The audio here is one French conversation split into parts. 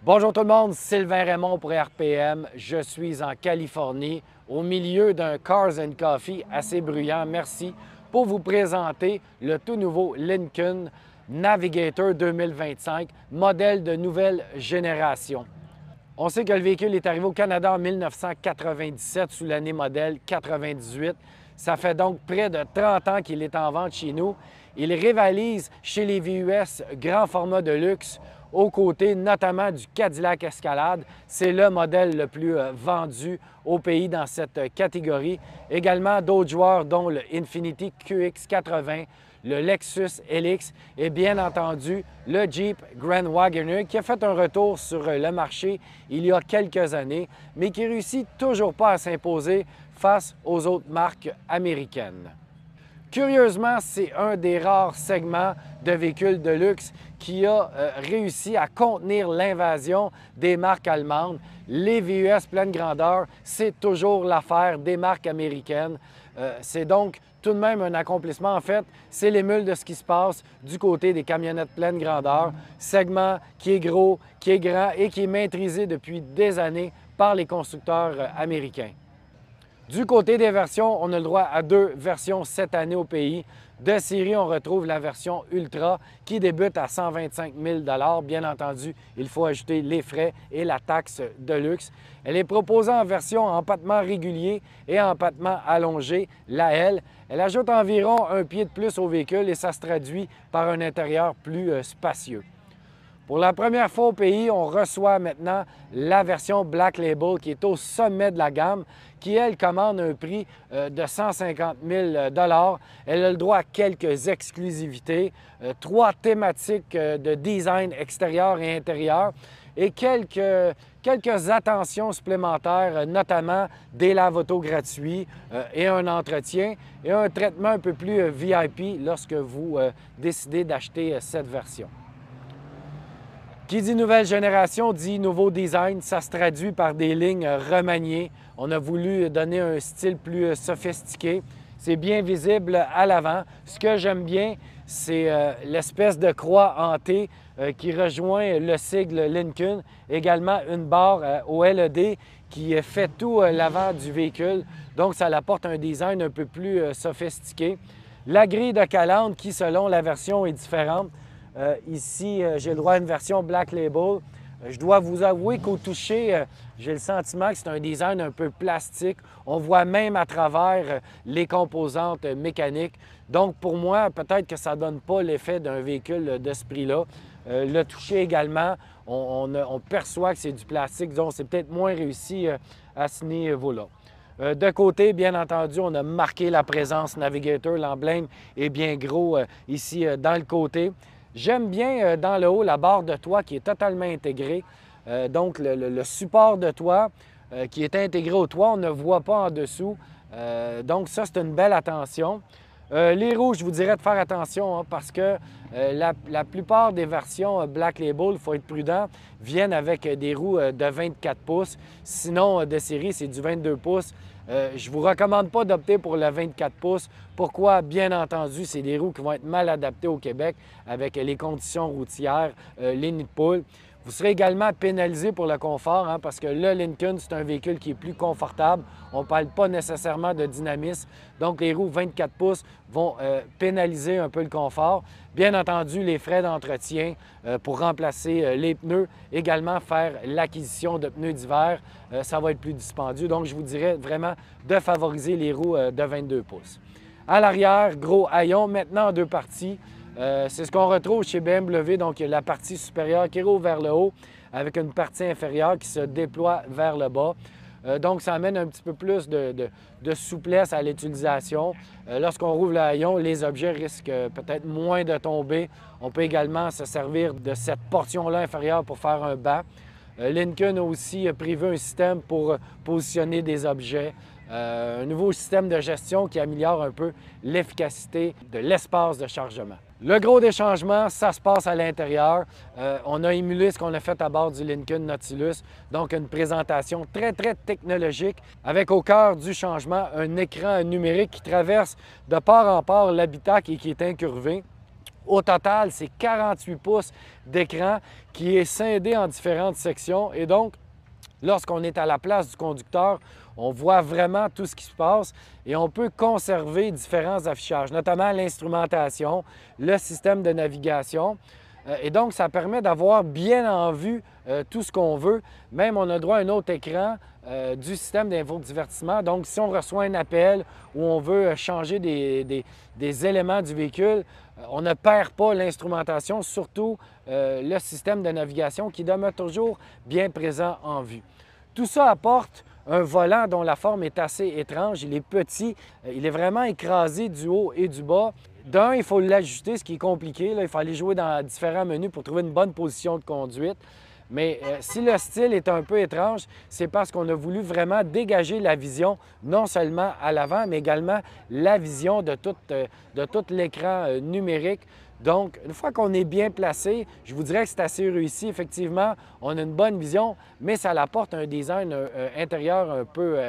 Bonjour tout le monde, Sylvain Raymond pour RPM. Je suis en Californie, au milieu d'un Cars and Coffee assez bruyant. Merci pour vous présenter le tout nouveau Lincoln Navigator 2025, modèle de nouvelle génération. On sait que le véhicule est arrivé au Canada en 1997 sous l'année modèle 98. Ça fait donc près de 30 ans qu'il est en vente chez nous. Il rivalise chez les VUS grand format de luxe, aux côtés notamment du Cadillac Escalade. C'est le modèle le plus vendu au pays dans cette catégorie. Également d'autres joueurs dont le Infiniti QX80, le Lexus LX et bien entendu le Jeep Grand Wagoneer qui a fait un retour sur le marché il y a quelques années, mais qui réussit toujours pas à s'imposer face aux autres marques américaines. Curieusement, c'est un des rares segments de véhicules de luxe qui a réussi à contenir l'invasion des marques allemandes. Les VUS pleine grandeur, c'est toujours l'affaire des marques américaines. C'est donc tout de même un accomplissement. En fait, c'est l'émule de ce qui se passe du côté des camionnettes pleine grandeur, segment qui est gros, qui est grand et qui est maîtrisé depuis des années par les constructeurs américains. Du côté des versions, on a le droit à deux versions cette année au pays. De série, on retrouve la version Ultra qui débute à 125 000 $. Bien entendu, il faut ajouter les frais et la taxe de luxe. Elle est proposée en version empattement régulier et empattement allongé, la L. Elle ajoute environ un pied de plus au véhicule et ça se traduit par un intérieur plus spacieux. Pour la première fois au pays, on reçoit maintenant la version Black Label qui est au sommet de la gamme, qui, elle, commande un prix de 150 000 $. Elle a le droit à quelques exclusivités, trois thématiques de design extérieur et intérieur et quelques attentions supplémentaires, notamment des lave-auto gratuits et un entretien et un traitement un peu plus VIP lorsque vous décidez d'acheter cette version. Qui dit nouvelle génération dit nouveau design, ça se traduit par des lignes remaniées. On a voulu donner un style plus sophistiqué. C'est bien visible à l'avant. Ce que j'aime bien, c'est l'espèce de croix hantée qui rejoint le sigle Lincoln. Également une barre au LED qui fait tout l'avant du véhicule. Donc, ça apporte un design un peu plus sophistiqué. La grille de calandre qui, selon la version, est différente. Ici, j'ai le droit à une version Black Label. Je dois vous avouer qu'au toucher, j'ai le sentiment que c'est un design un peu plastique. On voit même à travers les composantes mécaniques. Donc, pour moi, peut-être que ça ne donne pas l'effet d'un véhicule de ce prix-là. Le toucher également, on perçoit que c'est du plastique, donc c'est peut-être moins réussi à ce niveau-là. De côté, bien entendu, on a marqué la présence Navigator. L'emblème est bien gros ici dans le côté. J'aime bien dans le haut la barre de toit qui est totalement intégrée. Donc le support de toit qui est intégré au toit, on ne voit pas en dessous. Donc ça, c'est une belle attention. Les roues, je vous dirais de faire attention parce que la plupart des versions Black Label, il faut être prudent, viennent avec des roues de 24 pouces. Sinon, de série, c'est du 22 pouces. Je ne vous recommande pas d'opter pour le 24 pouces. Pourquoi? Bien entendu, c'est des roues qui vont être mal adaptées au Québec avec les conditions routières, les nids de poules. Vous serez également pénalisé pour le confort parce que le Lincoln, c'est un véhicule qui est plus confortable. On ne parle pas nécessairement de dynamisme. Donc, les roues 24 pouces vont pénaliser un peu le confort. Bien entendu, les frais d'entretien pour remplacer les pneus, également faire l'acquisition de pneus d'hiver, ça va être plus dispendieux. Donc, je vous dirais vraiment de favoriser les roues de 22 pouces. À l'arrière, gros haillons, maintenant en deux parties. C'est ce qu'on retrouve chez BMW, donc la partie supérieure qui roule vers le haut avec une partie inférieure qui se déploie vers le bas. Donc, ça amène un petit peu plus de souplesse à l'utilisation. Lorsqu'on rouvre le haillon, les objets risquent peut-être moins de tomber. On peut également se servir de cette portion-là inférieure pour faire un banc. Lincoln a aussi prévu un système pour positionner des objets. Un nouveau système de gestion qui améliore un peu l'efficacité de l'espace de chargement. Le gros des changements, ça se passe à l'intérieur. On a émulé ce qu'on a fait à bord du Lincoln Nautilus, donc une présentation très technologique avec au cœur du changement un écran numérique qui traverse de part en part l'habitacle et qui est incurvé. Au total, c'est 48 pouces d'écran qui est scindé en différentes sections et donc, lorsqu'on est à la place du conducteur, on voit vraiment tout ce qui se passe et on peut conserver différents affichages, notamment l'instrumentation, le système de navigation. Et donc, ça permet d'avoir bien en vue tout ce qu'on veut. Même, on a droit à un autre écran du système d'infodivertissement. Donc, si on reçoit un appel ou on veut changer des éléments du véhicule, on ne perd pas l'instrumentation, surtout le système de navigation qui demeure toujours bien présent en vue. Tout ça apporte un volant dont la forme est assez étrange. Il est petit, il est vraiment écrasé du haut et du bas. D'un, il faut l'ajuster, ce qui est compliqué. Là. Il faut aller jouer dans différents menus pour trouver une bonne position de conduite. Mais si le style est un peu étrange, c'est parce qu'on a voulu vraiment dégager la vision, non seulement à l'avant, mais également la vision de tout l'écran numérique. Donc, une fois qu'on est bien placé, je vous dirais que c'est assez réussi. Effectivement, on a une bonne vision, mais ça apporte un design intérieur un peu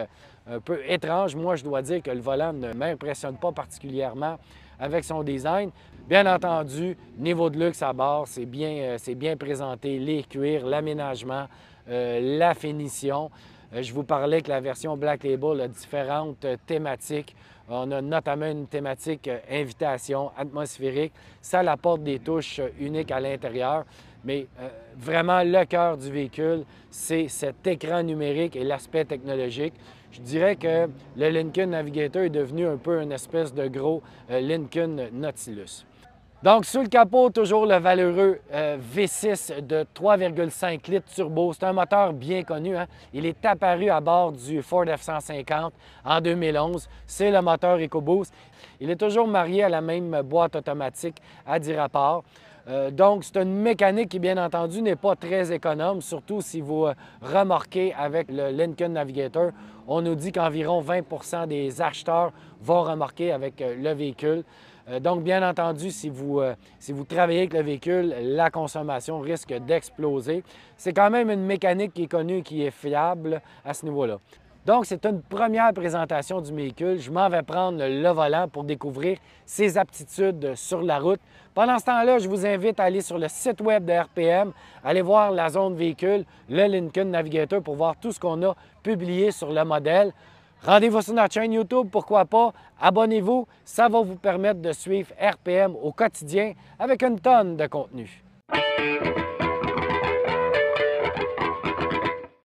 étrange. Moi, je dois dire que le volant ne m'impressionne pas particulièrement avec son design. Bien entendu, niveau de luxe à bord, c'est bien présenté, les cuirs, l'aménagement, la finition. Je vous parlais que la version Black Label a différentes thématiques. On a notamment une thématique invitation atmosphérique. Ça apporte des touches uniques à l'intérieur. Mais vraiment, le cœur du véhicule, c'est cet écran numérique et l'aspect technologique. Je dirais que le Lincoln Navigator est devenu un peu une espèce de gros Lincoln Nautilus. Donc, sous le capot, toujours le valeureux V6 de 3,5 litres turbo. C'est un moteur bien connu. Hein? Il est apparu à bord du Ford F-150 en 2011. C'est le moteur EcoBoost. Il est toujours marié à la même boîte automatique à 10 rapports. Donc, c'est une mécanique qui, bien entendu, n'est pas très économe, surtout si vous remorquez avec le Lincoln Navigator. On nous dit qu'environ 20 des acheteurs vont remorquer avec le véhicule. Donc, bien entendu, si vous travaillez avec le véhicule, la consommation risque d'exploser. C'est quand même une mécanique qui est connue et qui est fiable à ce niveau-là. Donc, c'est une première présentation du véhicule. Je m'en vais prendre le volant pour découvrir ses aptitudes sur la route. Pendant ce temps-là, je vous invite à aller sur le site web de RPM, aller voir la zone véhicule, le Lincoln Navigator, pour voir tout ce qu'on a publié sur le modèle. Rendez-vous sur notre chaîne YouTube, pourquoi pas. Abonnez-vous, ça va vous permettre de suivre RPM au quotidien avec une tonne de contenu.